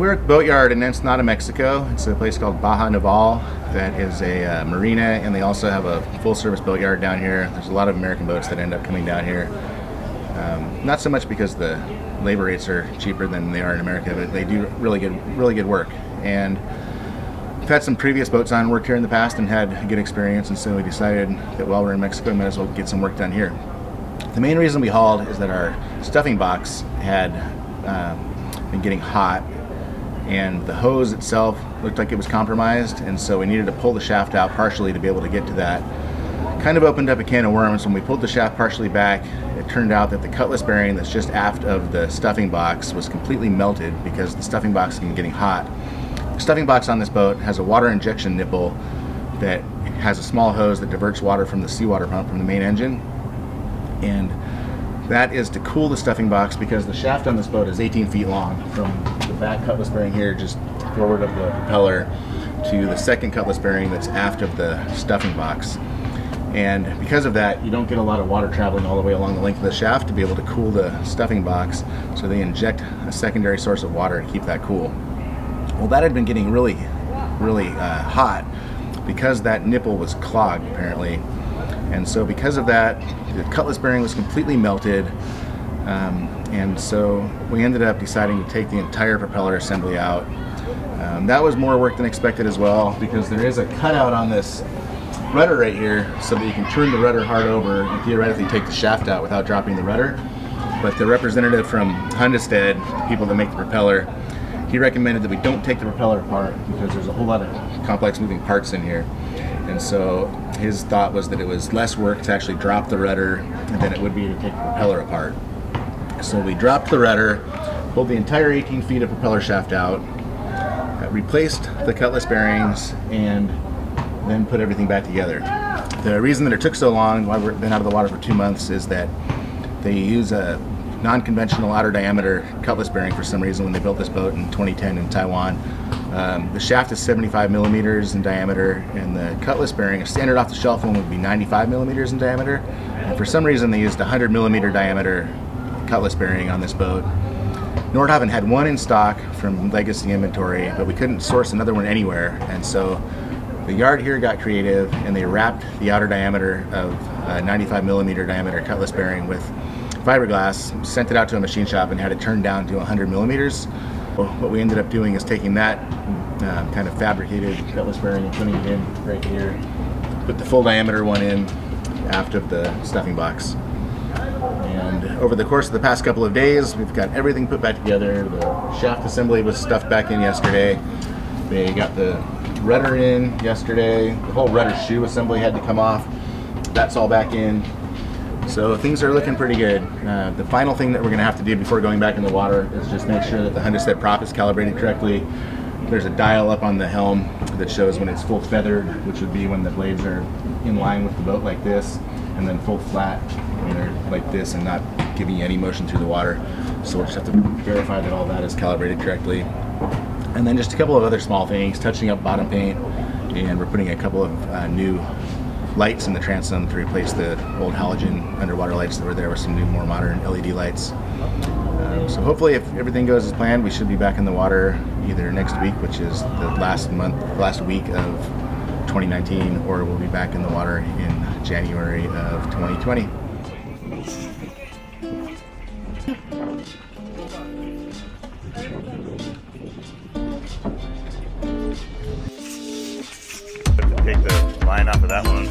we're at the boatyard in Ensenada, Mexico. It's a place called Baja Naval that is a marina, and they also have a full-service boatyard down here. There's a lot of American boats that end up coming down here. Not so much because the labor rates are cheaper than they are in America, but they do really good work. And we've had some previous boats on work here in the past and had a good experience, and so we decided that while we're in Mexico, we might as well get some work done here. The main reason we hauled is that our stuffing box had been getting hot, and the hose itself looked like it was compromised, and so we needed to pull the shaft out partially to be able to get to that. Kind of opened up a can of worms. When we pulled the shaft partially back, it turned out that the cutlass bearing that's just aft of the stuffing box was completely melted because the stuffing box had been getting hot. The stuffing box on this boat has a water injection nipple that has a small hose that diverts water from the seawater pump from the main engine, and that is to cool the stuffing box because the shaft on this boat is 18 feet long from the back cutlass bearing here just forward of the propeller to the second cutlass bearing that's aft of the stuffing box. And because of that, you don't get a lot of water traveling all the way along the length of the shaft to be able to cool the stuffing box, so they inject a secondary source of water to keep that cool. Well, that had been getting really hot because that nipple was clogged apparently, and so because of that, the cutlass bearing was completely melted, and so we ended up deciding to take the entire propeller assembly out. That was more work than expected as well, because there is a cutout on this rudder right here so that you can turn the rudder hard over and theoretically take the shaft out without dropping the rudder. But the representative from Hundested, the people that make the propeller, he recommended that we don't take the propeller apart because there's a whole lot of complex moving parts in here. And so his thought was that it was less work to actually drop the rudder than it would be to take the propeller apart. So we dropped the rudder, pulled the entire 18 feet of propeller shaft out, replaced the cutlass bearings, and then put everything back together. The reason that it took so long, why we've been out of the water for 2 months, is that they use a non-conventional outer diameter cutlass bearing for some reason when they built this boat in 2010 in Taiwan. The shaft is 75 millimeters in diameter, and the cutlass bearing, a standard off-the-shelf one, would be 95 millimeters in diameter. And for some reason they used a 100 millimeter diameter cutlass bearing on this boat. Nordhavn had one in stock from legacy inventory, but we couldn't source another one anywhere, and so the yard here got creative and they wrapped the outer diameter of a 95 millimeter diameter cutlass bearing with fiberglass, sent it out to a machine shop, and had it turned down to 100 millimeters. What we ended up doing is taking that kind of fabricated cutlass bearing and putting it in right here. Put the full diameter one in aft of the stuffing box. And over the course of the past couple of days, we've got everything put back together. The shaft assembly was stuffed back in yesterday. They got the rudder in yesterday. The whole rudder shoe assembly had to come off. That's all back in. So things are looking pretty good. The final thing that we're going to have to do before going back in the water is just make sure that the Hundested prop is calibrated correctly. There's a dial up on the helm that shows when it's full feathered, which would be when the blades are in line with the boat like this, and then full flat when they're like this and not giving you any motion through the water. So we'll just have to verify that all that is calibrated correctly. And then just a couple of other small things, touching up bottom paint, and we're putting a couple of new lights in the transom to replace the old halogen underwater lights that were there with some new, more modern LED lights. So hopefully, if everything goes as planned, we should be back in the water either next week, which is the last week of 2019, or we'll be back in the water in January of 2020. Take the line off of that one.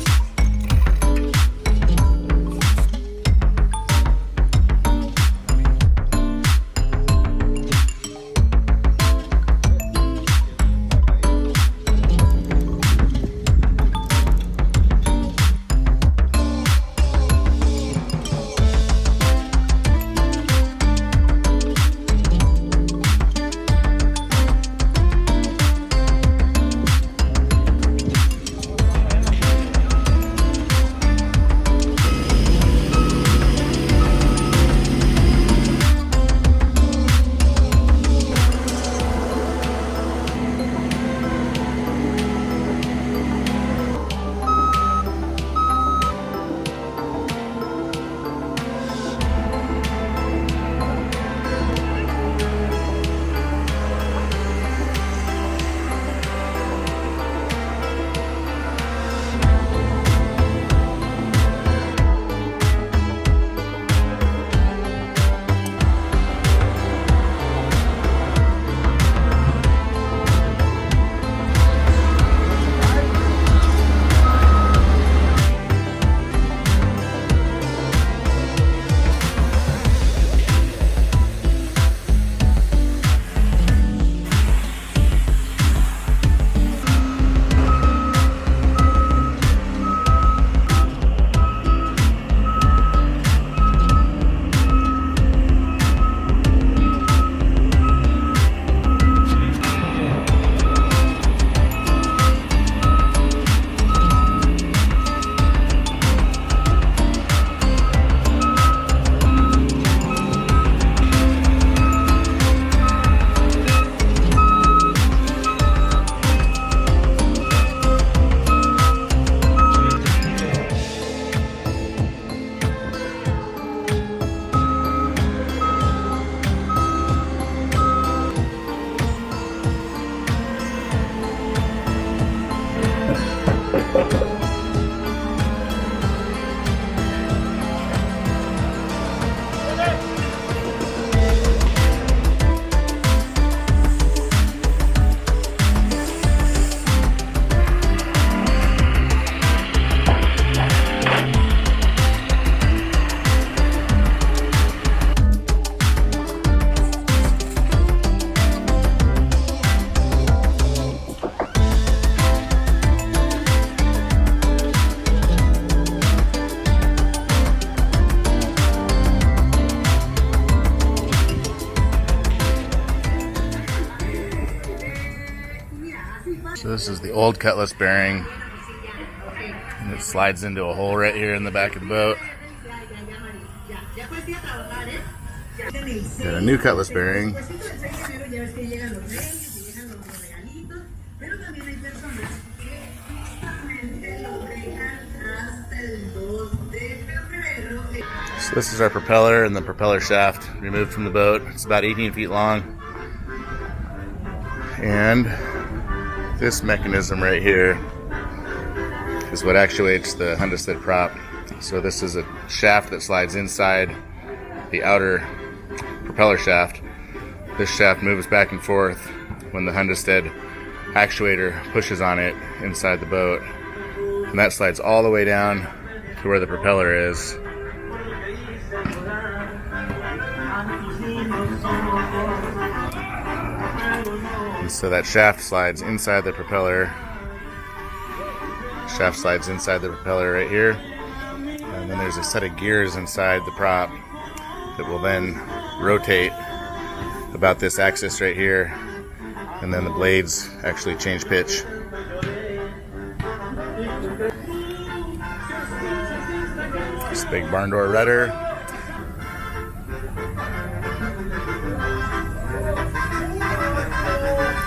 So this is the old Cutlass bearing, and it slides into a hole right here in the back of the boat. Got a new Cutlass bearing. So this is our propeller and the propeller shaft removed from the boat. It's about 18 feet long. And this mechanism right here is what actuates the Hundested prop. So this is a shaft that slides inside the outer propeller shaft. This shaft moves back and forth when the Hundested actuator pushes on it inside the boat. And that slides all the way down to where the propeller is. And so that shaft slides inside the propeller. Shaft slides inside the propeller right here. And then there's a set of gears inside the prop that will then rotate about this axis right here. And then the blades actually change pitch. This big barn door rudder.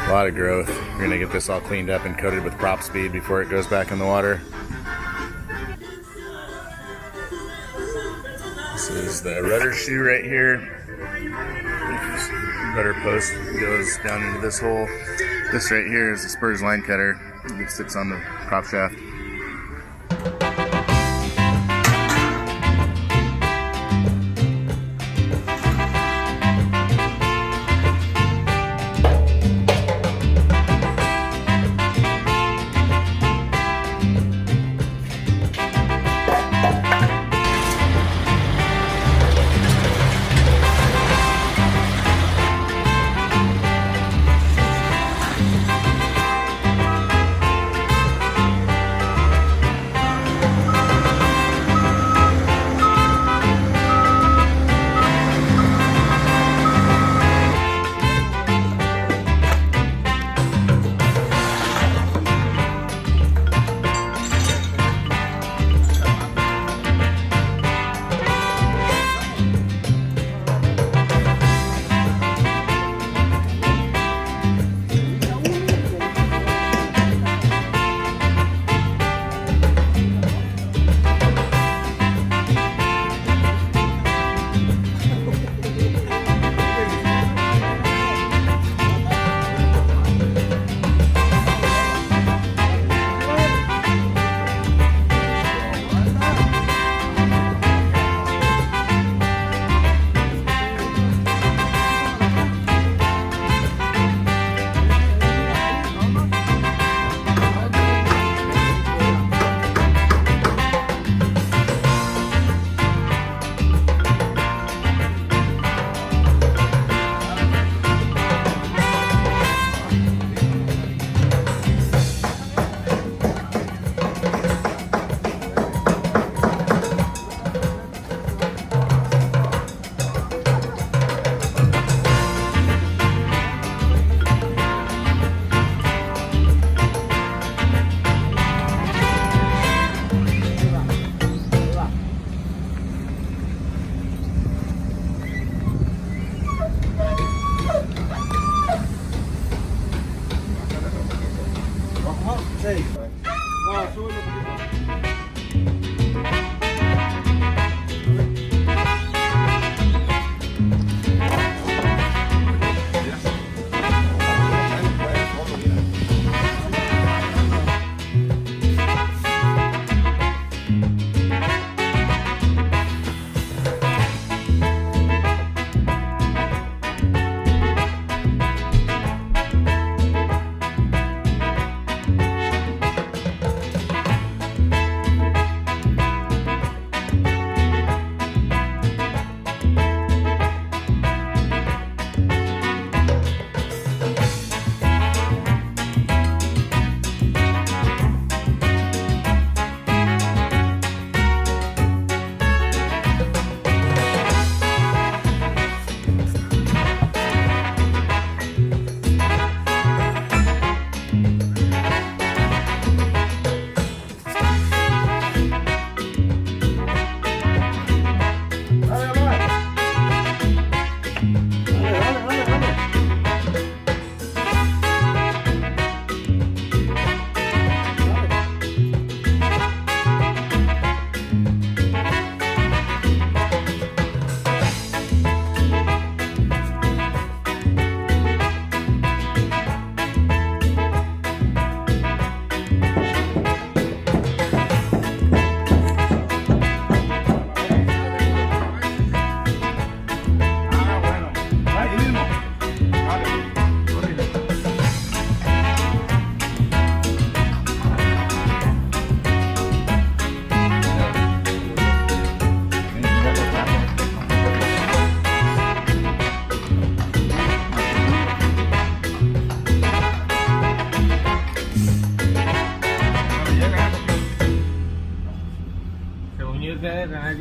A lot of growth. We're going to get this all cleaned up and coated with Propspeed before it goes back in the water. This is the rudder shoe right here. Rudder post goes down into this hole. This right here is the spurs line cutter. It sits on the prop shaft.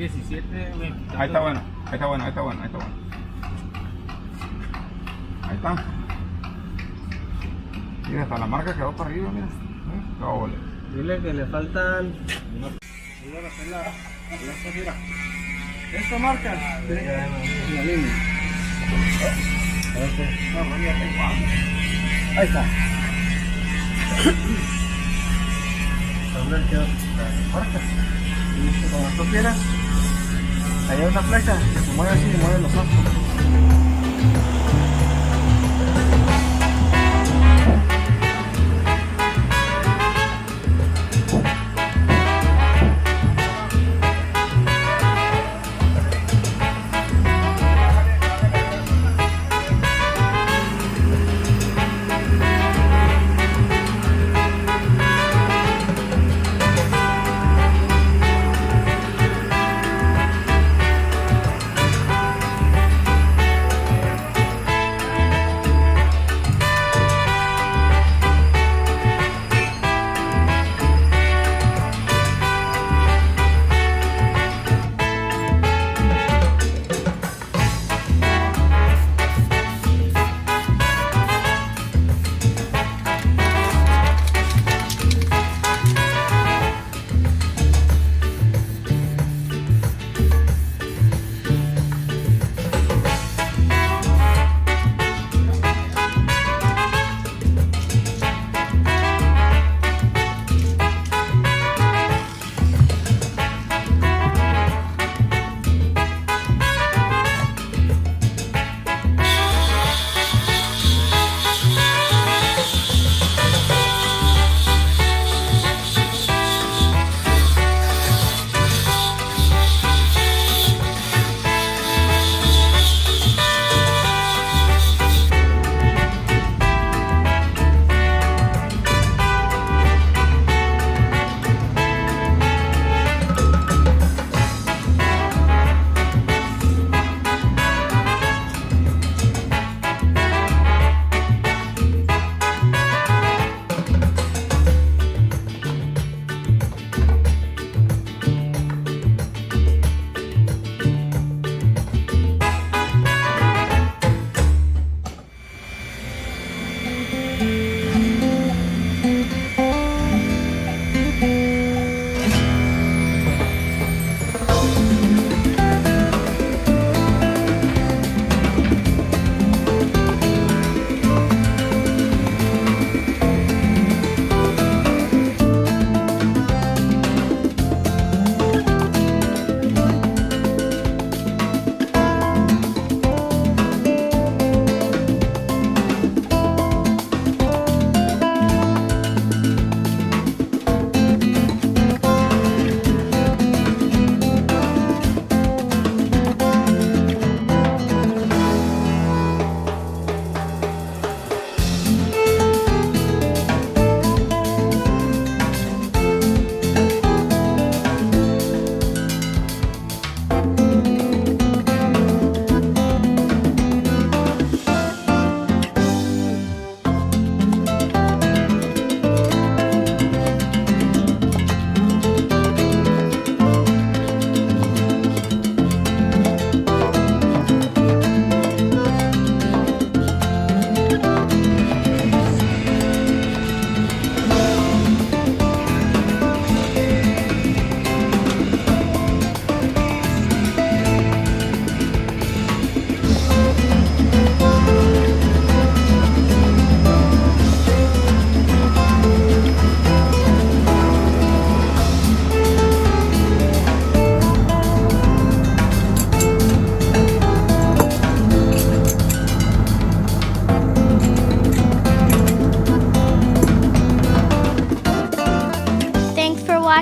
17, Ahí está bueno, ahí está bueno, ahí está bueno, ahí está bueno. Ahí está. Mira, hasta la marca quedó para arriba, mira. Doble. Dile que le faltan. Mira, esta marca tiene que haber una línea. Ahí está. Marca. Y cuando tú quieras, ahí hay una flecha que se mueve así y mueve los ojos.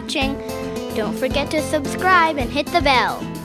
watching. Don't forget to subscribe and hit the bell.